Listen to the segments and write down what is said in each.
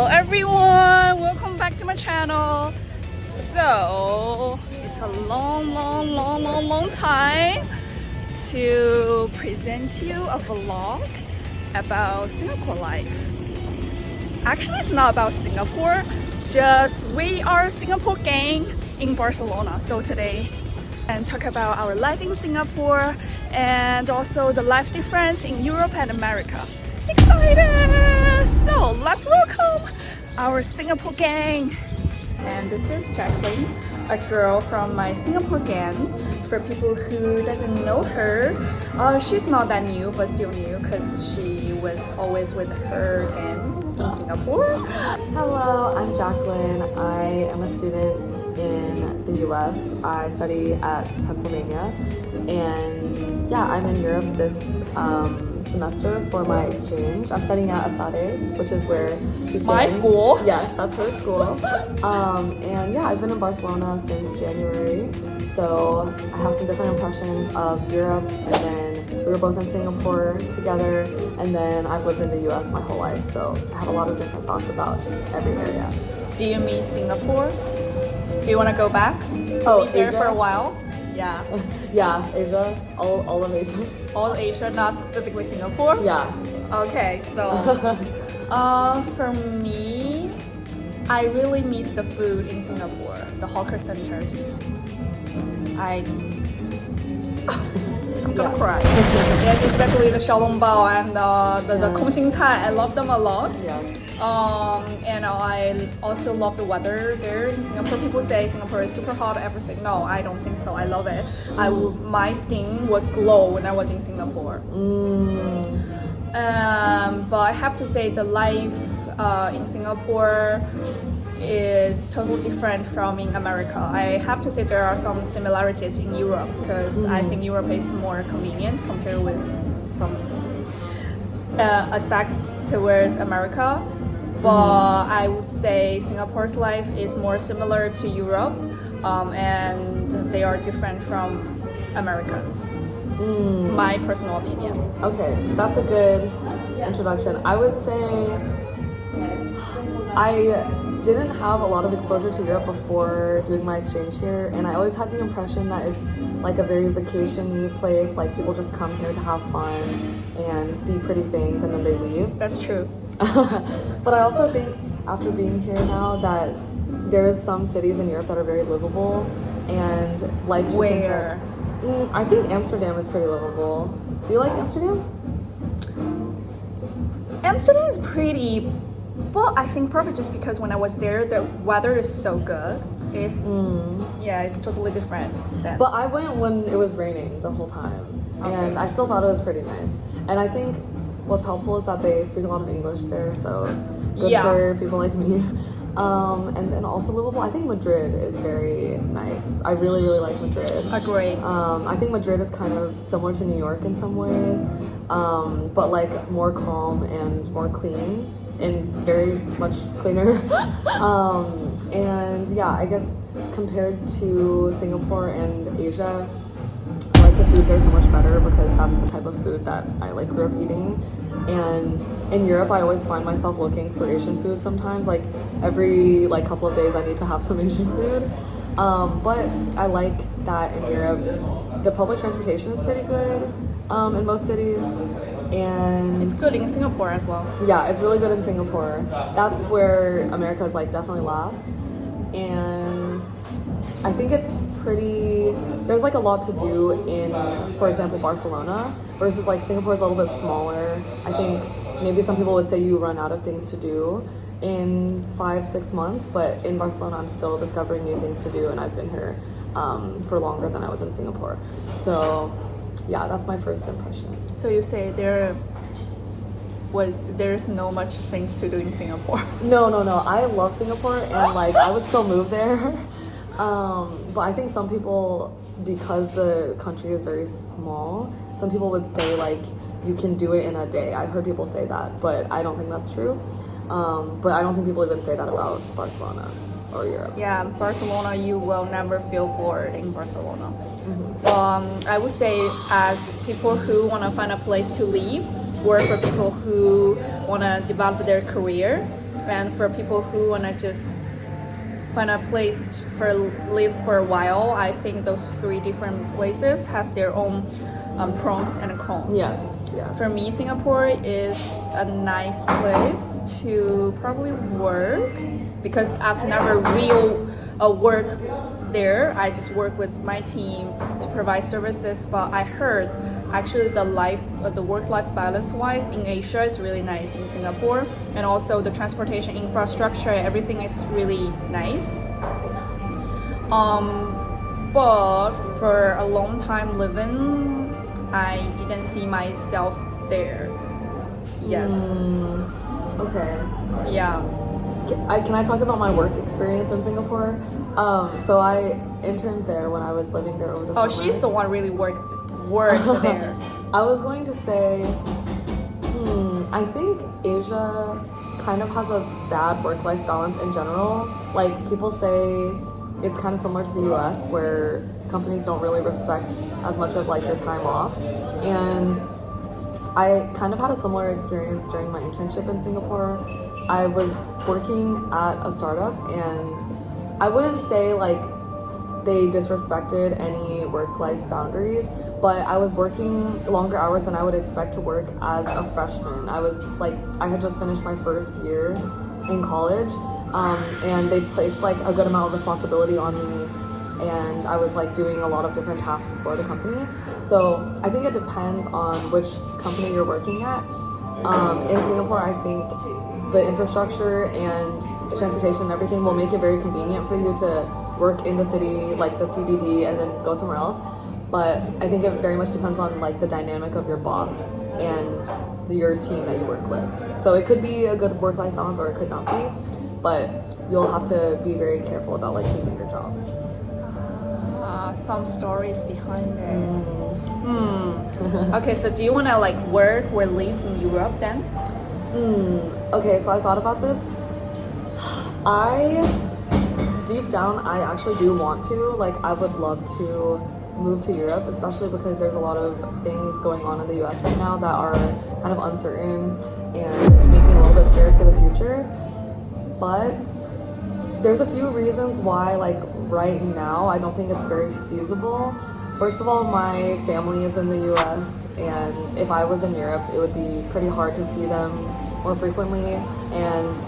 Hello everyone, welcome back to my channel. So it's a long time to present you a vlog about Singapore life. Actually, it's not about Singapore, just we are a Singapore gang in Barcelona. So today and talk about our life in Singapore and also the life difference in Europe and America. Excited! So let's welcome our Singapore gang. And this is Jaclyn, a girl from my Singapore gang. For people who doesn't know her, she's not that new but still new because she was always with her gang in Singapore. Hello, I'm Jaclyn. I am a student in the US. I study at Pennsylvania, and yeah, I'm in Europe this semester for my exchange. I'm studying at Asade, which is where she's My studying. school. Yes, that's her school. And yeah, I've been in Barcelona since January, so I have some different impressions of Europe, and then we were both in Singapore together, and then I've lived in the US my whole life, so I have a lot of different thoughts about every area. Do you miss Singapore? Do you want to go back to live there Asia? for a while? Yeah. Yeah, Asia, all of Asia. All Asia, not specifically Singapore? Yeah. Okay, so for me, I really miss the food in Singapore. The hawker center, I'm gonna cry. Yes, especially the xiaolongbao and the kongxingcai. I love them a lot. Yes. And I also love the weather there in Singapore. People say Singapore is super hot, everything. No, I don't think so. I love it. My skin was glow when I was in Singapore. But I have to say the life in Singapore is totally different from in America. I have to say there are some similarities in Europe because I think Europe is more convenient compared with some aspects towards America. But I would say Singapore's life is more similar to Europe, and they are different from Americans. My personal opinion. Okay, that's a good introduction. I would say I didn't have a lot of exposure to Europe before doing my exchange here, and I always had the impression that it's like a very vacation-y place, like people just come here to have fun and see pretty things and then they leave. That's true. But I also think after being here now that there's some cities in Europe that are very livable, and like Jaclyn said, I think Amsterdam is pretty livable. Do you like Amsterdam? Amsterdam is pretty, but I think probably just because when I was there, the weather is so good. It's it's totally different. But I went when it was raining the whole time, and I still thought it was pretty nice. And I think what's helpful is that they speak a lot of English there, so good for people like me. And then also livable. I think Madrid is very nice. I really like Madrid. Agree. I think Madrid is kind of similar to New York in some ways, but like more calm and more clean and very much cleaner. And yeah, I guess compared to Singapore and Asia, I like the food there so much better because that's the type of food that I like grew up eating. And in Europe, I always find myself looking for Asian food sometimes. Like every couple of days, I need to have some Asian food. But I like that in Europe, the public transportation is pretty good in most cities. And It's good in Singapore as well. yeah, it's really good in Singapore. That's where America is definitely last. And I think it's there's a lot to do in, for example, Barcelona versus Singapore is a little bit smaller. I think maybe some people would say you run out of things to do in 5-6 months, but in Barcelona I'm still discovering new things to do, and I've been here for longer than I was in Singapore. So yeah, that's my first impression. So you say there's no much things to do in Singapore. No. I love Singapore, and I would still move there. But I think some people, because the country is very small, some people would say you can do it in a day. I've heard people say that, but I don't think that's true. But I don't think people even say that about Barcelona or Europe. Yeah, Barcelona, you will never feel bored in Barcelona. I would say as people who want to find a place to live, or for people who want to develop their career, And for people who wanna just find a place for live for a while, I think those three different places has their own pros and cons. Yes, yes. For me, Singapore is a nice place to probably work because I've never real work there. I just work with my team to provide services, but I heard actually the work-life balance wise in Asia is really nice in Singapore, and also the transportation infrastructure, everything is really nice. But for a long time living, I didn't see myself there. Yes. Okay. Yeah. Can I talk about my work experience in Singapore? So I interned there when I was living there over the summer. Oh, she's the one really worked there. I was going to say, I think Asia kind of has a bad work-life balance in general. Like, people say it's kind of similar to the US, where companies don't really respect as much of like your time off. And I kind of had a similar experience during my internship in Singapore. I was working at a startup, and I wouldn't say like they disrespected any work-life boundaries, but I was working longer hours than I would expect to work as a freshman. I had just finished my first year in college, and they placed like a good amount of responsibility on me, and I was like doing a lot of different tasks for the company. So I think it depends on which company you're working at. In Singapore, I think the infrastructure and the transportation and everything will make it very convenient for you to work in the city, like the CBD, and then go somewhere else. But I think it very much depends on like the dynamic of your boss and your team that you work with. So it could be a good work-life balance, or it could not be, but you'll have to be very careful about like choosing your job. Some stories behind it. Okay, so do you want to like work or live in Europe then? Okay, so I thought about this. Deep down, I actually do want to. Like, I would love to move to Europe, especially because there's a lot of things going on in the US right now that are kind of uncertain and make me a little bit scared for the future. But there's a few reasons why, like, right now, I don't think it's very feasible. First of all, my family is in the US, and if I was in Europe, it would be pretty hard to see them more frequently, and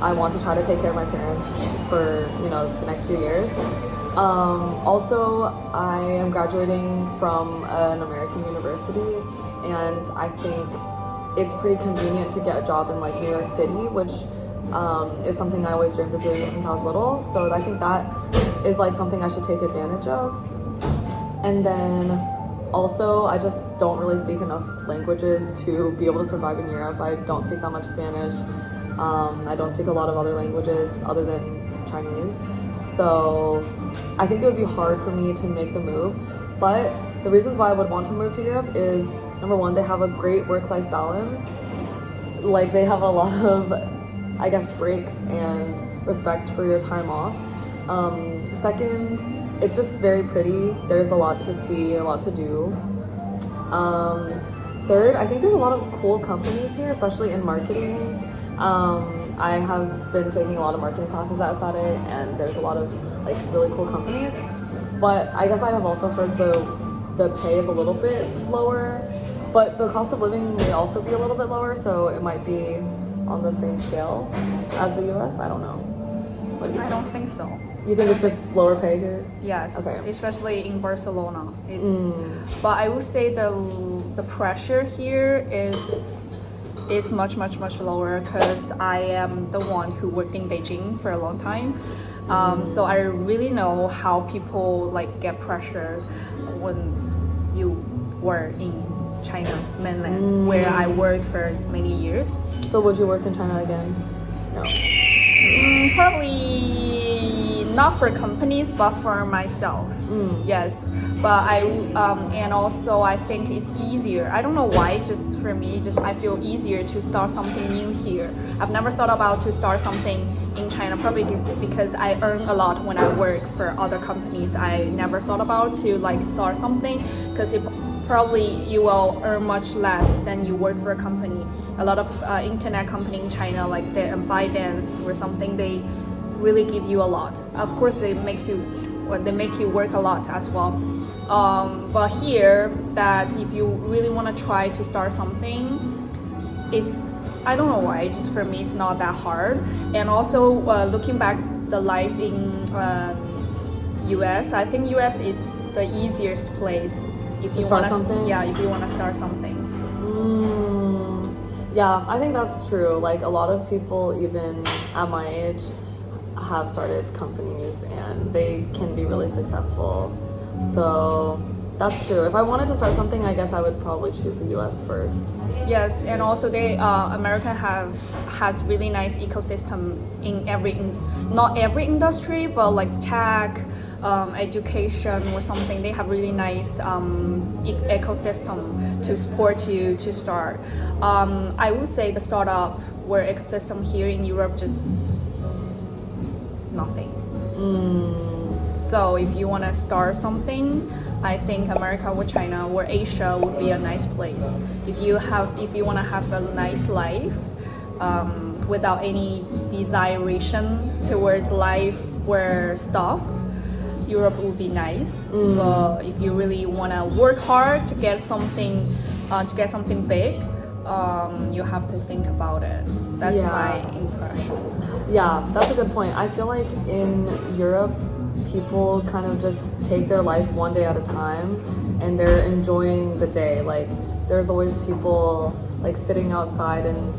I want to try to take care of my parents for, the next few years. Also, I am graduating from an American university, and I think it's pretty convenient to get a job in like New York City, which is something I always dreamed of doing since I was little. So I think that is like something I should take advantage of. And then also, I just don't really speak enough languages to be able to survive in Europe. I don't speak that much Spanish. I don't speak a lot of other languages other than Chinese. So I think it would be hard for me to make the move. But the reasons why I would want to move to Europe is, number one, they have a great work-life balance. Like, they have a lot of, I guess, breaks and respect for your time off. Second, it's just very pretty. There's a lot to see, a lot to do. Third, I think there's a lot of cool companies here, especially in marketing. I have been taking a lot of marketing classes at SADE, and there's a lot of like really cool companies. But I guess I have also heard the pay is a little bit lower, but the cost of living may also be a little bit lower, so it might be on the same scale as the US. I don't know. What do you think? I don't think so. You think it's just lower pay here? Yes, Okay. Especially in Barcelona. But I would say the pressure here is much lower because I am the one who worked in Beijing for a long time. So I really know how people like get pressure when you were in China mainland, where I worked for many years. So would you work in China again? No. Probably not for companies, but for myself. Yes, but and also I think it's easier. I don't know why. Just for me, I feel easier to start something new here. I've never thought about to start something in China, probably because I earn a lot when I work for other companies. I never thought about to like start something because it probably you will earn much less than you work for a company. A lot of internet company in China, like the ByteDance or something, they really give you a lot. Of course, they make you work a lot as well. But here, that if you really want to try to start something, I don't know why, just for me it's not that hard. And also looking back the life in US, I think US is the easiest place if you want to if you want to start something. Yeah, I think that's true. Like a lot of people even at my age have started companies and they can be really successful. So that's true. If I wanted to start something, I guess I would probably choose the US first. Yes, and also America has really nice ecosystem in not every industry, but like tech, education or something. They have really nice ecosystem to support you to start. I would say the startup or ecosystem here in Europe just nothing. So if you want to start something, I think America or China or Asia would be a nice place. If you want to have a nice life without any desiration towards life or stuff, Europe would be nice. But if you really want to work hard to get something big, you have to think about it. That's my impression. Yeah, that's a good point. I feel like in Europe, people kind of just take their life one day at a time and they're enjoying the day. Like there's always people like sitting outside and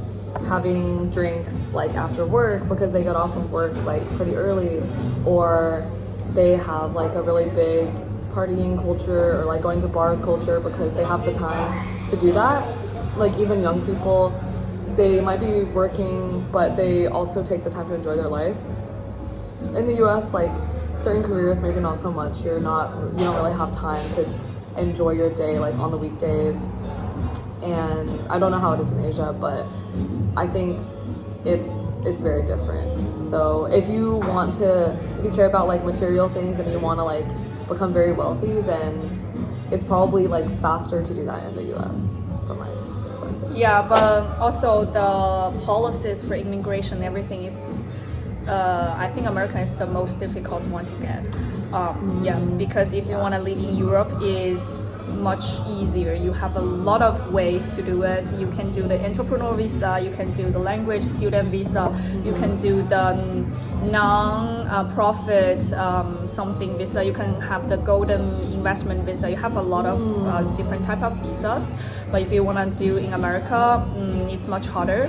having drinks like after work because they got off of work like pretty early, or they have like a really big partying culture or like going to bars culture because they have the time to do that. Like even young people, they might be working but they also take the time to enjoy their life. In the US, like certain careers, maybe not so much. You don't really have time to enjoy your day like on the weekdays. And I don't know how it is in Asia, but I think it's very different. So if you care about like material things and you want to like become very wealthy, then it's probably like faster to do that in the US from my perspective. Yeah, but also the policies for immigration, everything is I think America is the most difficult one to get. Because if you want to live in Europe, is much easier. You have a lot of ways to do it. You can do the entrepreneur visa, you can do the language student visa, you can do the non-profit something visa, you can have the golden investment visa. You have a lot of different type of visas. But if you want to do in America, it's much harder.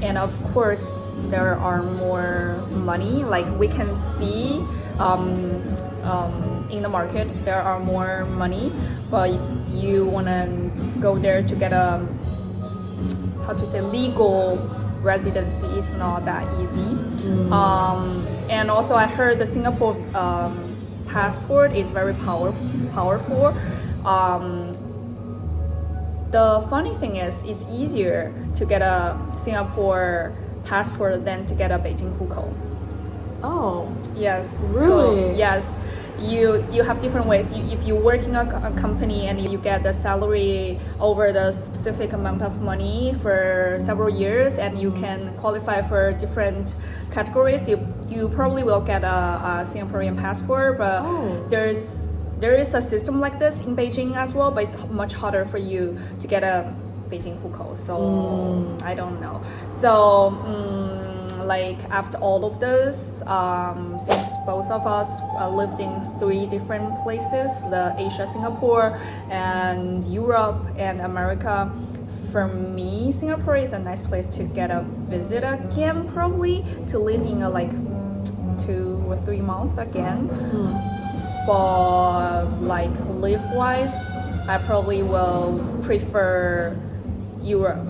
And of course, there are more money. Like we can see in the market, there are more money. But if you want to go there to get a legal residency, it's not that easy. And also, I heard the Singapore passport is very powerful. The funny thing is, it's easier to get a Singapore passport than to get a Beijing 户口. Oh. Yes. Really? So, yes. You have different ways. If you work in a company and you get the salary over the specific amount of money for several years, and you can qualify for different categories, you probably will get a Singaporean passport. But there is a system like this in Beijing as well, but it's much harder for you to get a Beijing 户口. So I don't know. So like after all of this, since both of us lived in 3 different places, the Asia, Singapore, and Europe and America, for me, Singapore is a nice place to get a visit again, probably to live in like 2 or 3 months again. But like live-wise, I probably will prefer Europe.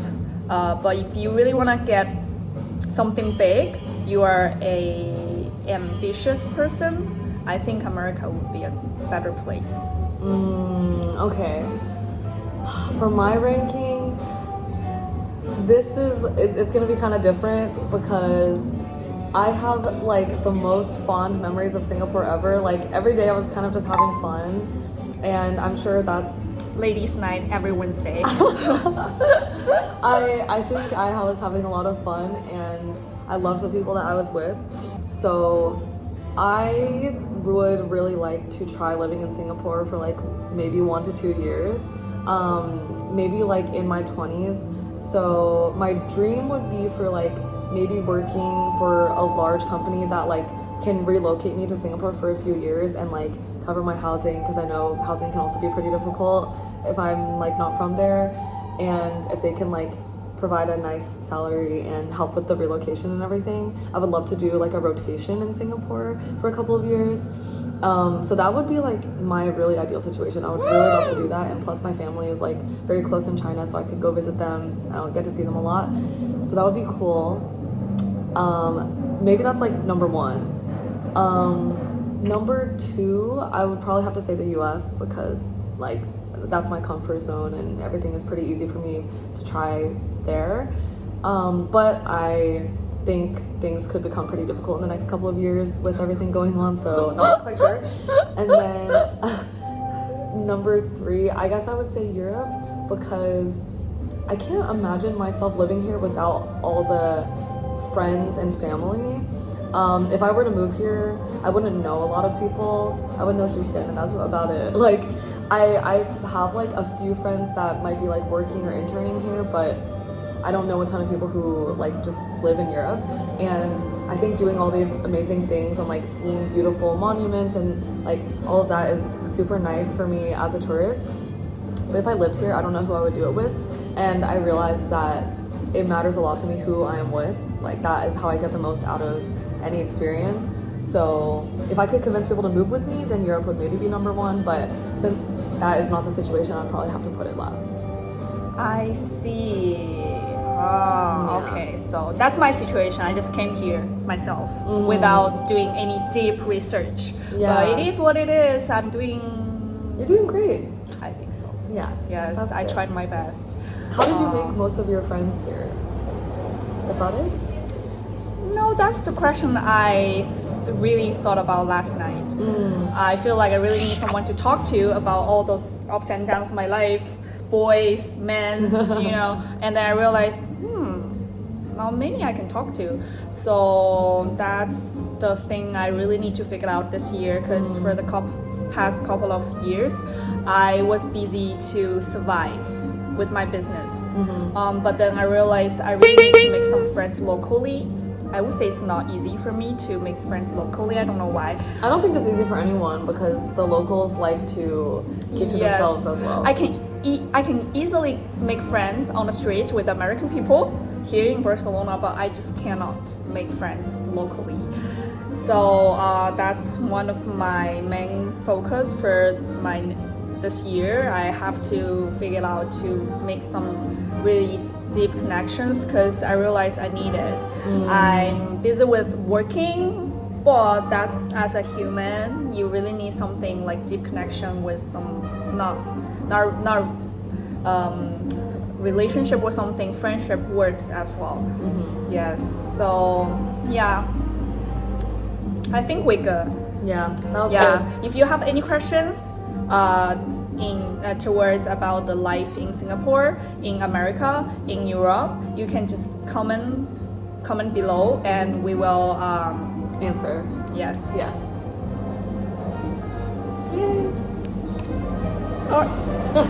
But if you really want to get something big, you are a ambitious person, I think America would be a better place. Okay. For my ranking, it's gonna be kind of different because I have like the most fond memories of Singapore ever. Like every day I was kind of just having fun, and I'm sure that's ladies' night every Wednesday? I think I was having a lot of fun and I loved the people that I was with. So I would really like to try living in Singapore for like maybe 1 to 2 years. Maybe like in my 20s. So my dream would be for like maybe working for a large company that like can relocate me to Singapore for a few years and like cover my housing, because I know housing can also be pretty difficult if I'm like not from there, and if they can like provide a nice salary and help with the relocation and everything, I would love to do like a rotation in Singapore for a couple of years. So that would be like my really ideal situation. I would really love to do that, and plus my family is like very close in China, so I could go visit them. I don't get to see them a lot, so that would be cool. Maybe that's like number one. Number two, I would probably have to say the US, because like that's my comfort zone and everything is pretty easy for me to try there. But I think things could become pretty difficult in the next couple of years with everything going on, so not quite sure. And then number three, I guess I would say Europe, because I can't imagine myself living here without all the friends and family. If I were to move here, I wouldn't know a lot of people. I wouldn't know Trishan, and that's about it. Like, I have like a few friends that might be like working or interning here, but I don't know a ton of people who like just live in Europe. And I think doing all these amazing things and like seeing beautiful monuments and like all of that is super nice for me as a tourist. But if I lived here, I don't know who I would do it with. And I realized that it matters a lot to me who I am with. Like, that is how I get the most out of any experience. So if I could convince people to move with me, then Europe would maybe be number one. But since that is not the situation, I'd probably have to put it last. I see. Oh, okay. So that's my situation. I just came here myself without doing any deep research. Yeah. But it is what it is. You're doing great. I think so. Yeah. Yes, That's I good. tried my best. How did you make most of your friends here? Asade? No, that's the question I really thought about last night. I feel like I really need someone to talk to about all those ups and downs of my life, boys, men, you know. And then I realized, not many I can talk to. So that's the thing I really need to figure out this year, because for the past couple of years, I was busy to survive with my business. But then I realized I really need to make some friends locally. I would say it's not easy for me to make friends locally. I don't know why. I don't think it's easy for anyone, because the locals like to keep to themselves as well. I can easily make friends on the street with American people here in Barcelona, but I just cannot make friends locally. So that's one of my main focus for this year. I have to figure out to make some really deep connections, because I realize I need it. I'm busy with working, but that's, as a human, you really need something like deep connection with some not relationship or something. Friendship works as well. Yes. So yeah, I think we're good. Yeah, that was good. If you have any questions towards about the life in Singapore, in America, in Europe, you can just comment below, and we will Answer. Yes. Yes. Yay. All right.